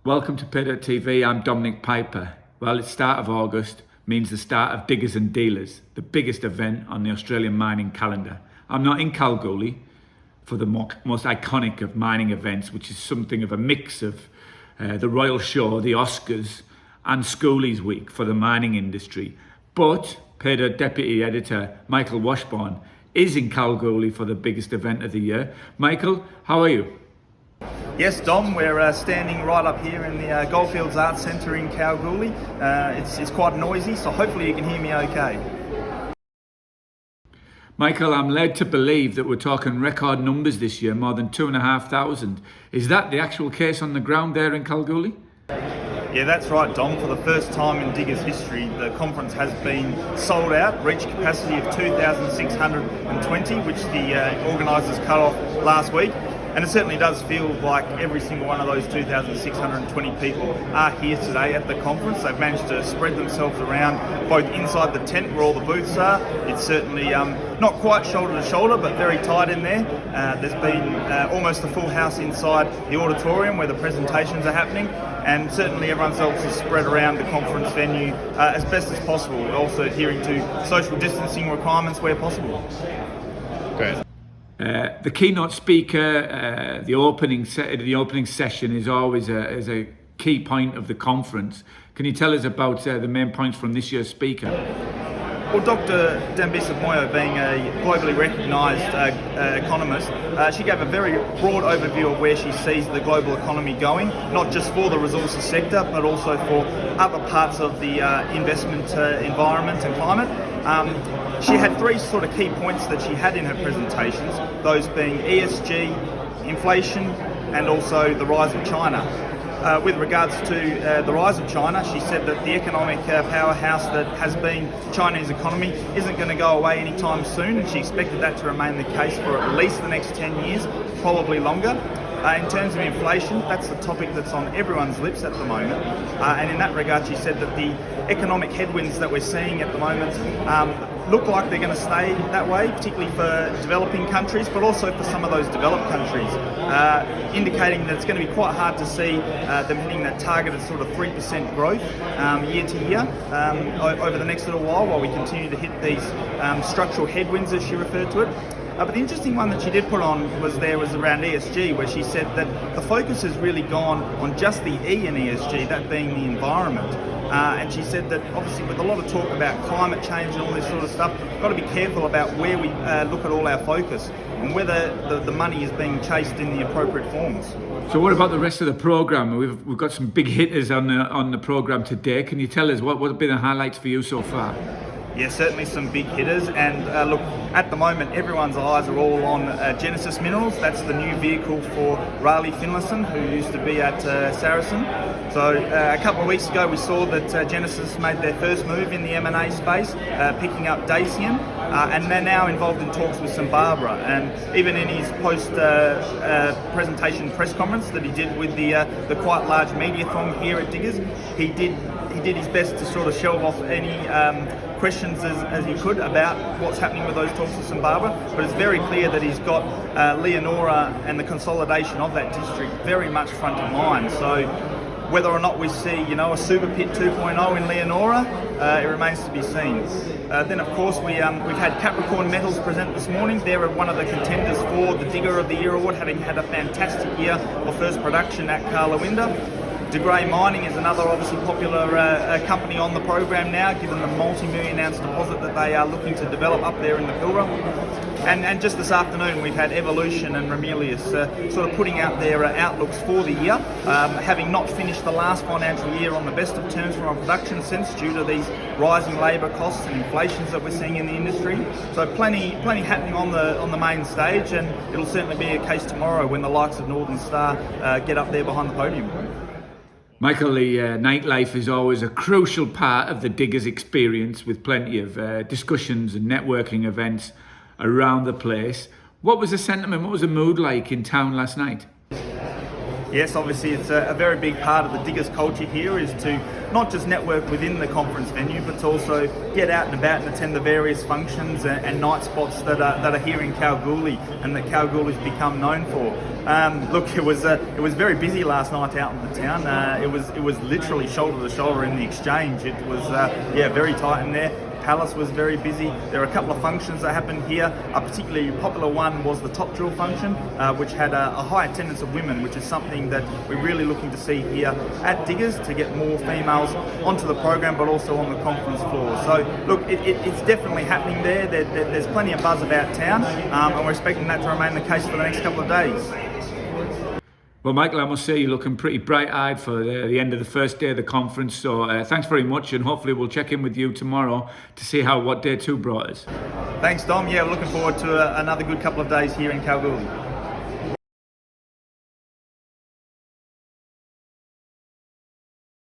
Welcome to Paydirt TV, I'm Dominic Piper. Well, it's start of August, means the start of Diggers and Dealers, the biggest event on the Australian mining calendar. I'm not in Kalgoorlie for the most iconic of mining events, which is something of a mix of the Royal Show, the Oscars, and Schoolies Week for the mining industry. But Paydirt Deputy Editor Michael Washbourne is in Kalgoorlie for the biggest event of the year. Michael, how are you? Yes, Dom, we're standing right up here in the Goldfields Arts Centre in Kalgoorlie. It's quite noisy, so hopefully you can hear me okay. Michael, I'm led to believe that we're talking record numbers this year, more than 2,500. Is that the actual case on the ground there in Kalgoorlie? Yeah, that's right, Dom. For the first time in Diggers history, the conference has been sold out, reached capacity of 2,620, which the organisers cut off last week. And it certainly does feel like every single one of those 2,620 people are here today at the conference. They've managed to spread themselves around both inside the tent where all the booths are. It's certainly not quite shoulder to shoulder, but very tight in there. There's been almost a full house inside the auditorium where the presentations are happening. And certainly everyone's also spread around the conference venue as best as possible, also adhering to social distancing requirements where possible. Great. The keynote speaker, the opening session is always a key point of the conference. Can you tell us about the main points from this year's speaker? Well, Dr. Dambisa Moyo, being a globally recognised economist, she gave a very broad overview of where she sees the global economy going, not just for the resources sector, but also for other parts of the investment environment and climate. She had three sort of key points that she had in her presentations, those being ESG, inflation, and also the rise of China. With regards to the rise of China, she said that the economic powerhouse that has been the Chinese economy isn't going to go away anytime soon, and she expected that to remain the case for at least the next 10 years, probably longer. In terms of inflation, that's the topic that's on everyone's lips at the moment. And in that regard, she said that the economic headwinds that we're seeing at the moment look like they're going to stay that way, particularly for developing countries, but also for some of those developed countries, indicating that it's going to be quite hard to see them hitting that targeted sort of 3% growth year to year over the next little while we continue to hit these structural headwinds, as she referred to it. But the interesting one that she did put on was around ESG, where she said that the focus has really gone on just the E in ESG, that being the environment. And she said that obviously with a lot of talk about climate change and all this sort of stuff, we've got to be careful about where we look at all our focus and whether the money is being chased in the appropriate forms. So what about the rest of the programme? We've got some big hitters on the programme today. Can you tell us what have been the highlights for you so far? Yeah, certainly some big hitters, and look, at the moment everyone's eyes are all on Genesis Minerals. That's the new vehicle for Riley Finlayson, who used to be at Saracen. So a couple of weeks ago we saw that Genesis made their first move in the M&A space, picking up Dacian, and they're now involved in talks with St Barbara. And even in his post-presentation press conference that he did with the quite large mediathon here at Diggers, he did his best to sort of shelve off any questions as he could about what's happening with those talks with St Barbara, but it's very clear that he's got Leonora and the consolidation of that district very much front of mind. So whether or not we see, a super pit 2.0 in Leonora, it remains to be seen. Then, of course, we've had Capricorn Metals present this morning. They're one of the contenders for the Digger of the Year award, having had a fantastic year of first production at Karlawinda. De Grey Mining is another obviously popular company on the program now, given the multi-million ounce deposit that they are looking to develop up there in the Pilbara. And just this afternoon we've had Evolution and Ramelius sort of putting out their outlooks for the year, having not finished the last financial year on the best of terms from a production sense due to these rising labour costs and inflations that we're seeing in the industry. So plenty happening on the main stage, and it'll certainly be a case tomorrow when the likes of Northern Star get up there behind the podium. Michael, the nightlife is always a crucial part of the Diggers experience, with plenty of discussions and networking events around the place. What was the sentiment, what was the mood like in town last night? Yes, obviously it's a very big part of the Diggers culture here is to not just network within the conference venue, but to also get out and about and attend the various functions and night spots that are here in Kalgoorlie and that Kalgoorlie's become known for. Look, it was very busy last night out in the town. It was literally shoulder to shoulder in the exchange. It was very tight in there. Palace was very busy. There are a couple of functions that happened here. A particularly popular one was the top drill function, which had a high attendance of women, which is something that we're really looking to see here at Diggers to get more females onto the program, but also on the conference floor. So look, it's definitely happening there. There's plenty of buzz about town, and we're expecting that to remain the case for the next couple of days. Well, Michael, I must say you're looking pretty bright-eyed for the end of the first day of the conference. So thanks very much, and hopefully we'll check in with you tomorrow to see what day 2 brought us. Thanks, Dom. Yeah, we're looking forward to another good couple of days here in Kalgoorlie.